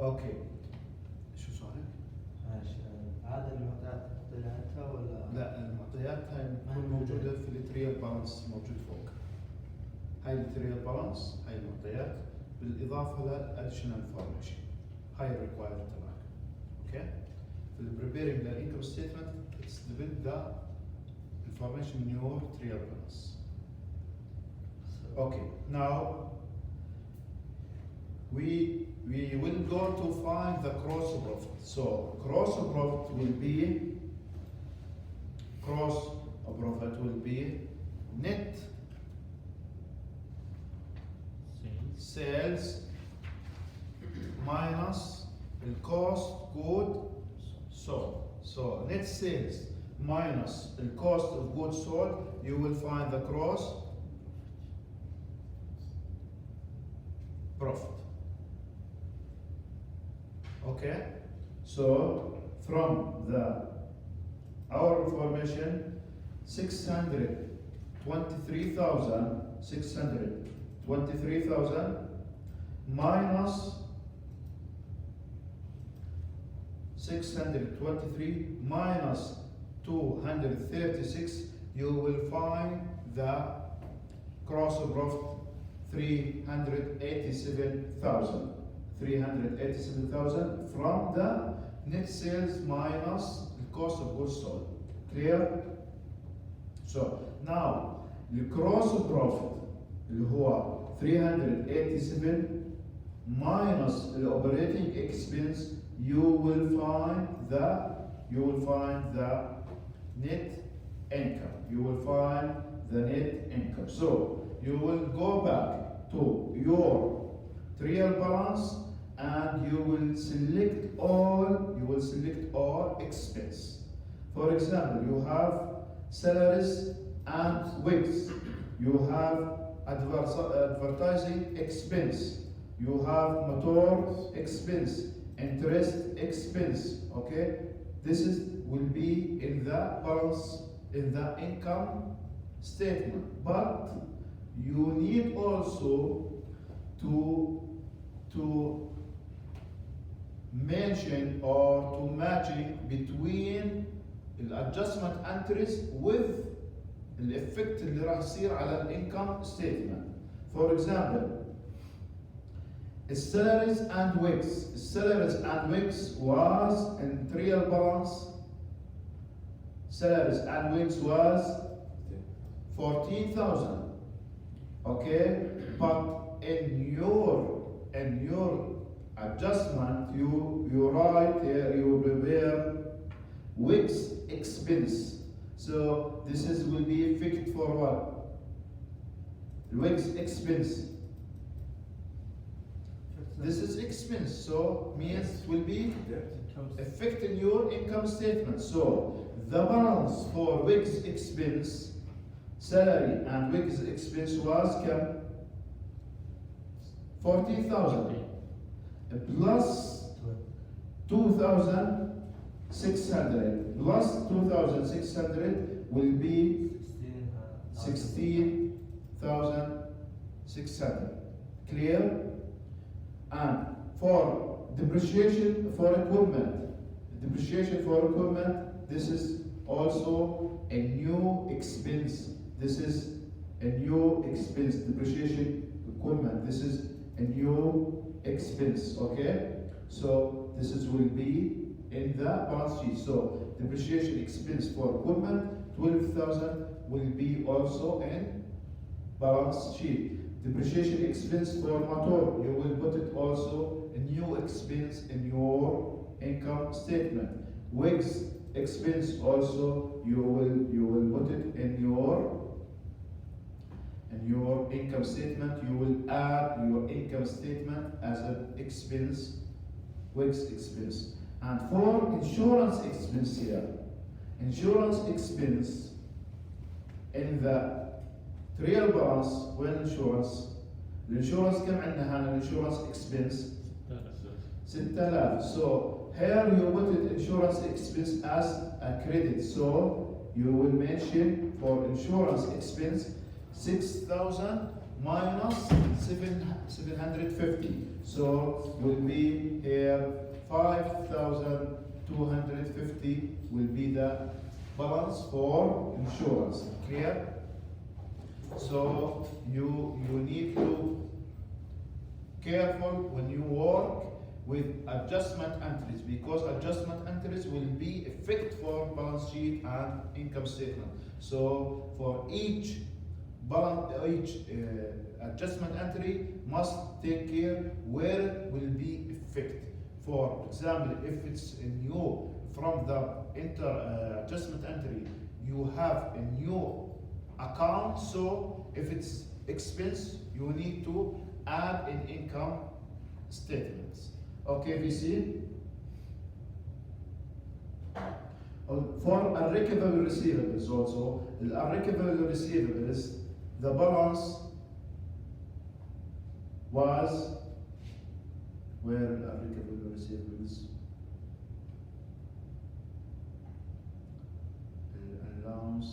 اوكي شو سؤالك؟ هذا المعطيات طلعتها ولا؟ لا المعطيات هاي بتكون موجودة في التريال بالانس موجود فوق. هاي التريال بالانس هاي المعطيات بالإضافة للأديشنال انفورميشن. هاي الريكوايرد تبعك. اوكي؟ في البريبيرنج للإنكم ستيتمنت it's depend the information in your trial balance. Okay, now we will go to find the gross profit. So gross profit will be net sales minus the cost good sold. So net sales minus the cost of goods sold, you will find the gross profit. Okay, so from our information, 623,000 minus 623 minus 236, you will find the gross profit 387,000 from the net sales minus the cost of goods sold. Clear? So now the gross profit اللي هو 387 minus the operating expense, you will find the net income. You will find the net income. So you will go back to your trial balance and you will select all expense. For example, you have salaries and wages. You have advertising expense. You have motor expense, interest expense. Okay, this will be in the balance, in the income statement. But you need also to mention or to matching between الادجستمنت entries with الافكت اللي راح يصير على الانكم ستيتمنت. For example, salaries and wages. Salaries and wages was in trial balance. Salaries and wages was 14,000. Okay, but in your adjustment, you write here, you prepare wages expense. So this will be fixed for what? Wages expense. This is expense, so means it will be affecting your income statement. So the balance for wages expense, salary and wages expense was 40,000 plus 2,600 plus 2,600 will be 16,600. Clear? And for depreciation for equipment, this is also a new expense. This is a new expense. Depreciation equipment. This is a new expense. Okay. So this will be in the balance sheet. So depreciation expense for equipment 12,000 will be also in balance sheet. Depreciation expense for motor, you will put it also a new expense in your income statement. Wages expense also you will put it in your income statement. You will add your income statement as an expense, wages expense. And for insurance expense here, insurance expense in the trial balance وين الانشورنس؟ الانشورنس كم عندنا هنا الانشورنس اكسبنس؟ 6000. So here you put it insurance expense as a credit. So you will mention for insurance expense 6,000 minus 750. So will be here 5,250 will be the balance for insurance. Clear? So you need to careful when you work with adjustment entries, because adjustment entries will be effect for balance sheet and income statement. So for each adjustment entry must take care where it will be effect. For example, if it's a new from the adjustment entry, you have a new account. So if it's expense, you need to add in income statements. Okay, VC. For unrecoverable receivables also, the unrecoverable receivables, the balance was where unrecoverable receivables, allowance.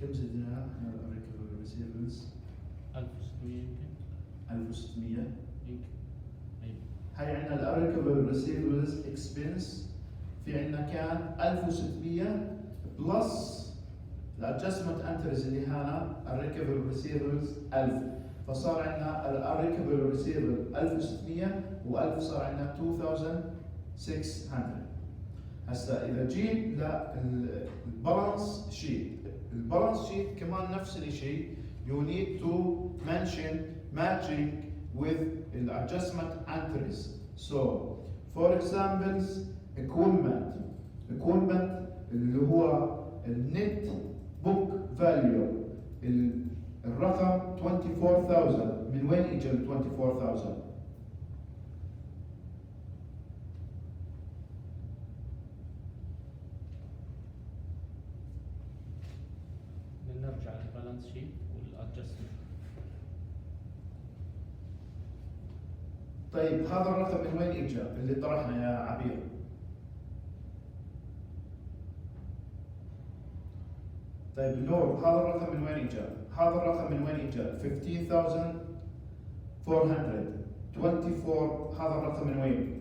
كم زدنا unrecoverable receivables؟ 1600 يمكن 1600. يمكن أيوة. هاي عندنا unrecoverable receivables expense في عندنا كان 1600 بلس الادجستمنت انترز اللي هنا unrecoverable receivables 1000، فصار عندنا unrecoverable receivable 1600 و1000 صار عندنا 2600. هسا اذا جيت للبالانس شيت، البالانس شيت كمان نفس الشيء، you need to mention matching with the adjustment entries. So for examples equipment اللي هو النت بوك فاليو، الرقم 24,000. من وين اجى ال 24,000؟ نرجع للبالانس شيت والادجستمنت. طيب هذا الرقم من وين اجى اللي طرحنا يا عبير؟ طيب نور، هذا الرقم من وين اجى؟ هذا الرقم من وين اجى؟ 15,424. هذا الرقم من وين؟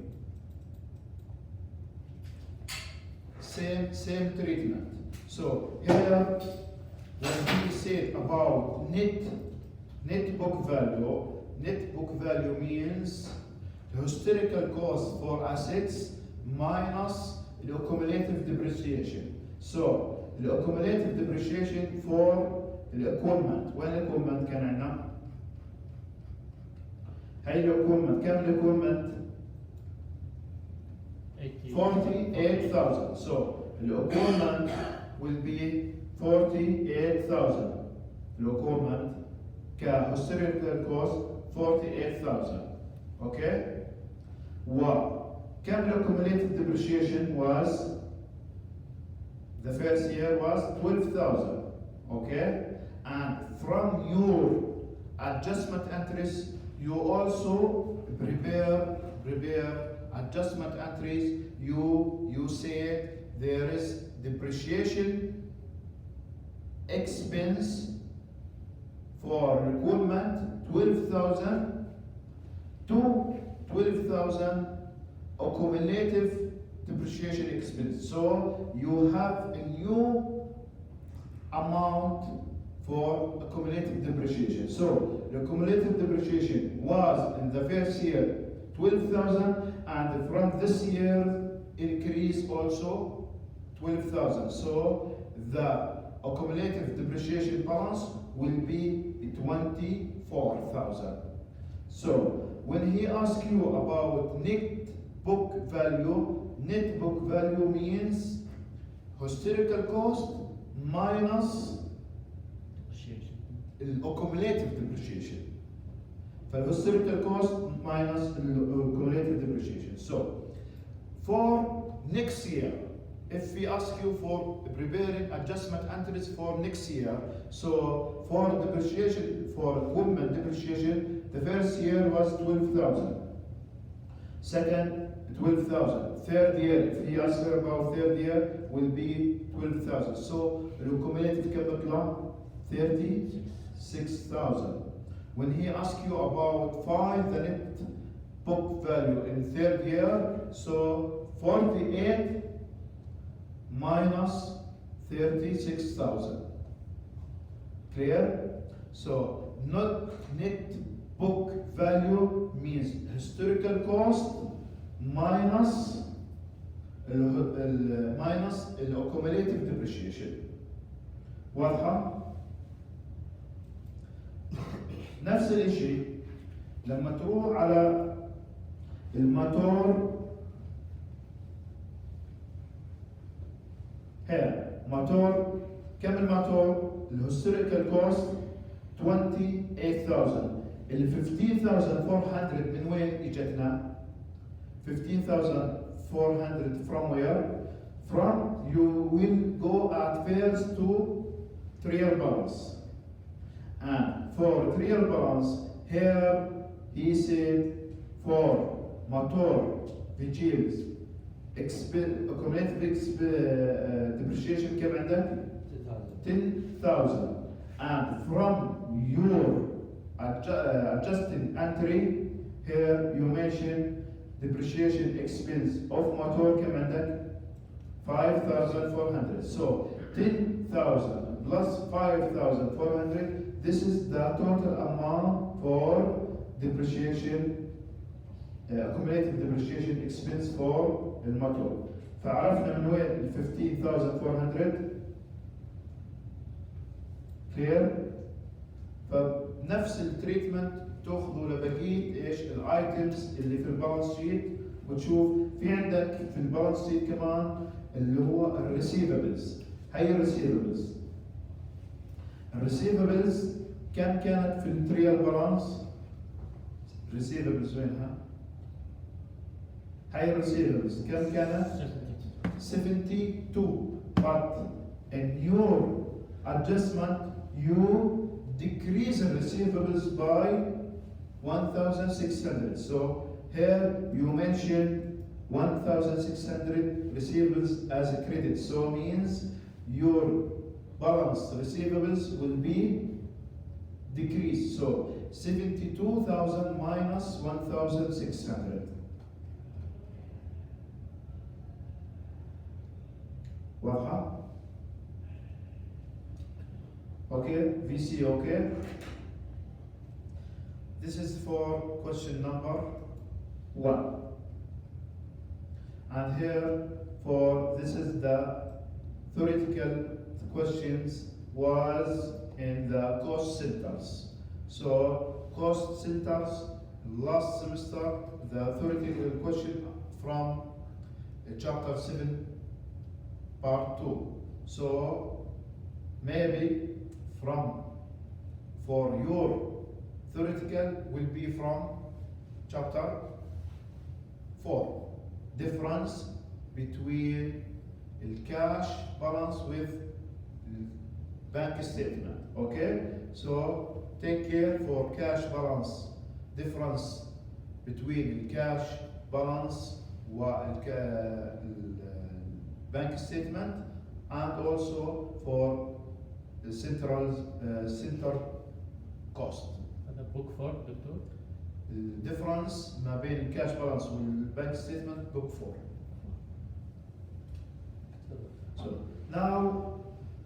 Same treatment. So here when he said about net book value means the historical cost for assets minus the accumulative depreciation. So the accumulative depreciation for the equipment، وين equipment كان عندنا؟ هاي equipment، كم equipment؟ 48,000. So the equipment will be 48,000. The equipment كhistorical cost 48,000. Okay? وكم the accumulative depreciation was? The first year was 12,000. Okay? And from your adjustment entries, you also prepare adjustment entries. You said there is depreciation expense for equipment 12,000 to 12,000 accumulative depreciation expense. So you have a new amount for accumulative depreciation. So the cumulative depreciation was in the first year 12,000, and from this year increase also 12,000. So the accumulative depreciation balance will be 24,000. So when he asks you about net book value means historical cost minus accumulative depreciation. فالhistorical cost minus accumulative depreciation. So for next year, if we ask you for preparing adjustment entries for next year, so for depreciation, for equipment depreciation, the first year was 12,000. Second, 12,000. Third year, if he asks her about third year, will be 12,000. So the cumulative capital 36,000. When he asks you about find the net book value in third year, so 48 minus 36,000. Clear? So not net book value means historical cost minus minus accumulative depreciation. واضحة؟ نفس الشيء لما تروح على الموتور هنا موتور كم الموتور؟ الهيستوريكال كوست 28,000 ال 15,400 من وين اجتنا؟ 15,400 from where? From you will go at first to trial balance. And for trial balance, here he said for motor vehicles accumulated depreciation كم عندك؟ 10,000. And from your adjusting entry, here you mention depreciation expense of motor كم عندك؟ 5,400. So 10,000 plus 5,400. This is the total amount for depreciation, accumulated depreciation expense for الموتور. فعرفنا من وين ال 15,400. clear؟ فبنفس التريتمنت تاخذوا لبقيه ايش الايتمز اللي في البالانس شيت، وتشوف في عندك في البالانس شيت كمان اللي هو الريسيفبلز. هي الريسيفبلز كم كانت في التريال بالانس؟ ريسيفبلز وينها؟ هي الريسيفبلز كم كانت؟ 72. But in your adjustment you decrease the receivables by 1,600. So here you mention 1,600 receivables as a credit. So means your balance receivables will be decreased. So 72,000 minus 1,600. واضحة؟ Okay, VC okay. This is for question number 1. And here for this is the theoretical questions was in the cost centers. So cost centers last semester the theoretical question from chapter 7 part 2. So maybe from for your theoretical will be from chapter 4. Difference between the cash balance with bank statement. Okay, so take care for cash balance. Difference between the cash balance and bank statement, and also for the center cost. هذا book 4 دكتور. الديفرنس ما بين الكاش بالانس والبانك ستيتمنت book 4. So now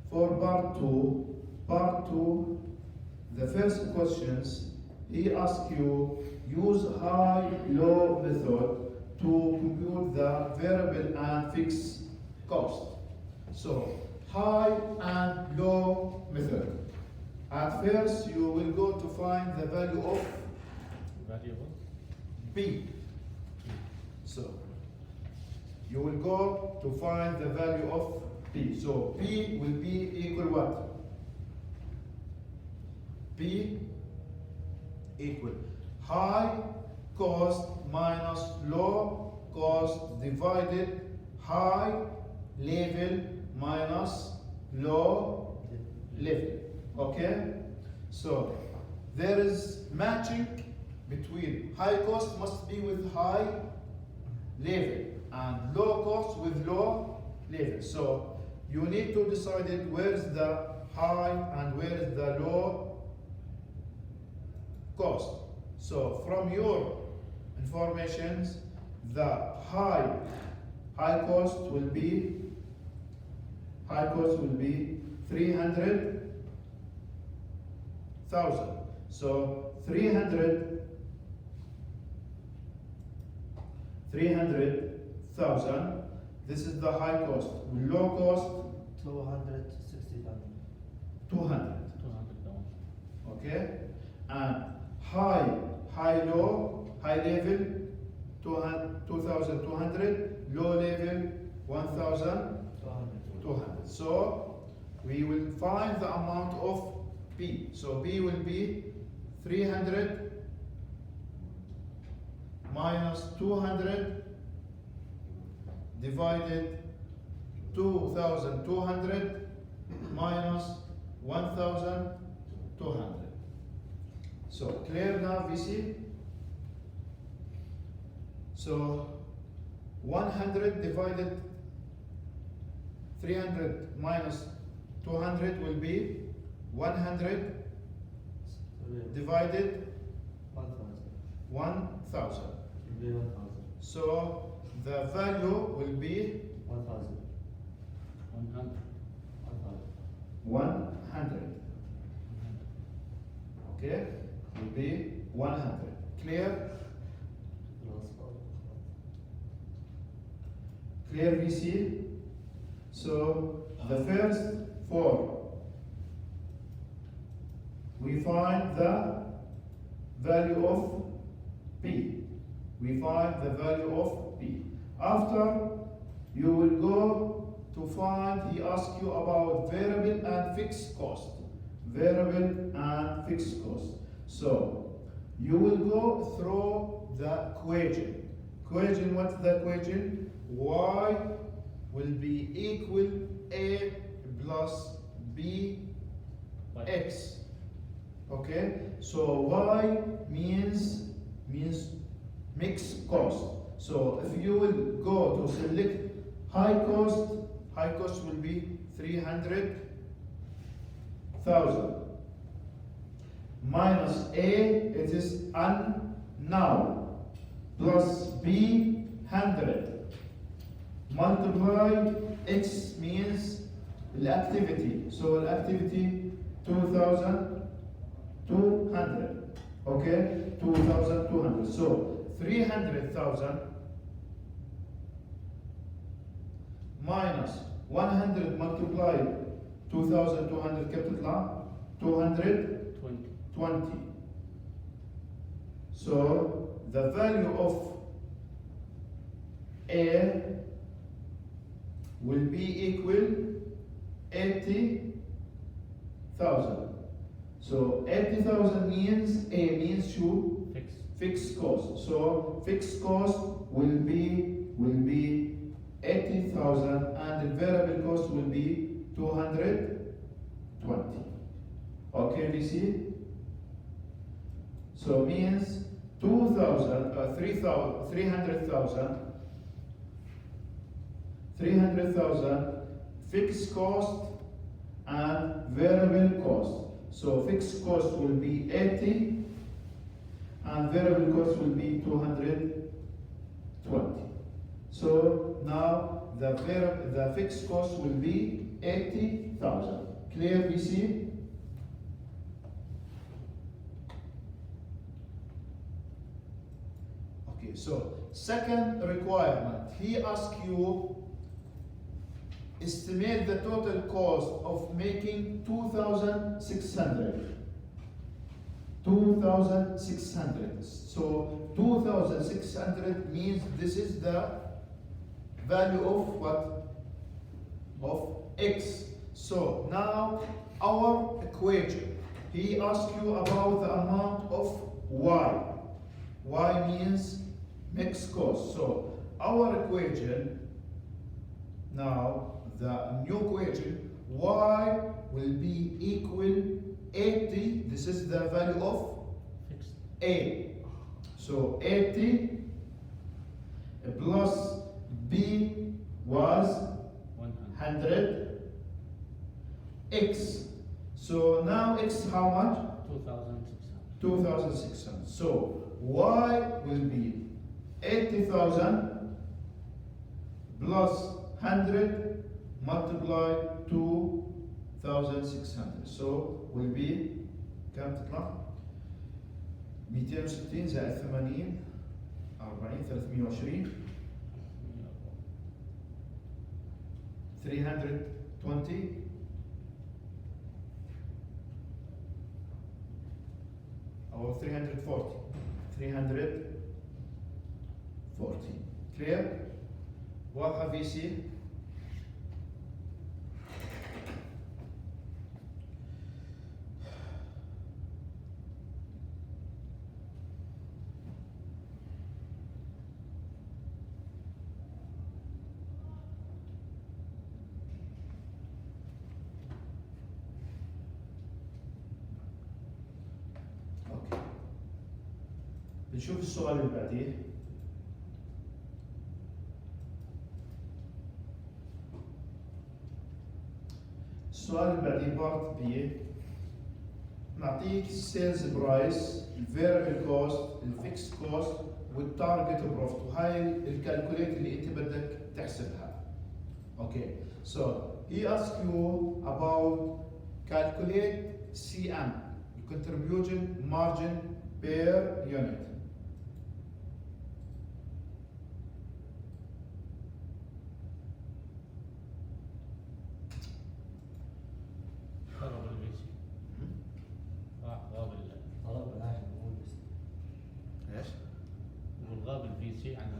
for part 2, the first questions he asks you use high-low method to compute the variable and fixed cost. So high and low method. At first you will go to find the value of variable. B. So you will go to find the value of B. So B will be equal what? B equal high cost minus low cost divided high level minus low level. Okay? So there is matching between high cost must be with high level and low cost with low level. So you need to decide it where is the high and where is the low cost. So from your informations, the high cost will be 300,000. So 300,000. This is the high cost. Low cost 260,000. 200. 200 down. Okay, and high level 2,200, low level 1,200. So we will find the amount of P. So P will be 300 minus 200 divided 2,200 minus 1,200. So clear now, VC? So 100 divided 300 minus 200 will be 100 divided 1,000. Will be 1,000. So the value will be 1,000. 100. 100. Okay, will be 100. Clear? Clear, VC? So the first four, we find the value of P. We find the value of P. After, you will go to find, he asks you about variable and fixed cost. Variable and fixed cost. So, you will go through the equation. Equation, what's the equation? Y will be equal A plus B But X. Okay, so Y means mixed cost. So if you will go to select high cost will be 300,000 minus A, it is unknown, plus B 100 multiply X means the activity. So the activity 2,200. Okay, 2,200. So 300,000 minus 100 multiplied 2,200 capital 220. 20. So the value of A will be equal 80,000. So 80,000 means A means to Fixed. fixed cost. So fixed cost will be 80,000 and the variable cost will be 220. Okay, VC? So means 300,000 fixed cost and variable cost. So fixed cost will be 80 and variable cost will be 220. So now the fixed cost will be 80,000. Clear, VC? Okay, so second requirement, he asks you estimate the total cost of making 2,600. 2,600. So 2,600 means this is the value of what? Of X. So now our equation, he asks you about the amount of Y. Y means mixed cost. So our equation, now the new equation, Y will be equal 80, this is the value of Fixed. A. So 80 plus B was 100. 100 X. So now X how much? 2,600. 2,600. So Y will be 80,000 plus 100 multiply 2,600. So will be كم تطلع؟ 260 زائد 80 40 320 320 أو 340 340 clear؟ واضحة في سي؟ اوكي بنشوف السؤال اللي بعديه. السؤال اللي بعديه بارت بي، نعطيك السيلز برايس، الفيربل كوست، الفيكس كوست والتارجت بروفيت، وهاي الكالكوليت اللي انت بدك تحسبها. اوكي so he asks you about calculate CM contribution margin per unit. ضرب البي سي. راح غاب طلب العاشر نقول بس. ايش؟ يقول غاب البي سي عن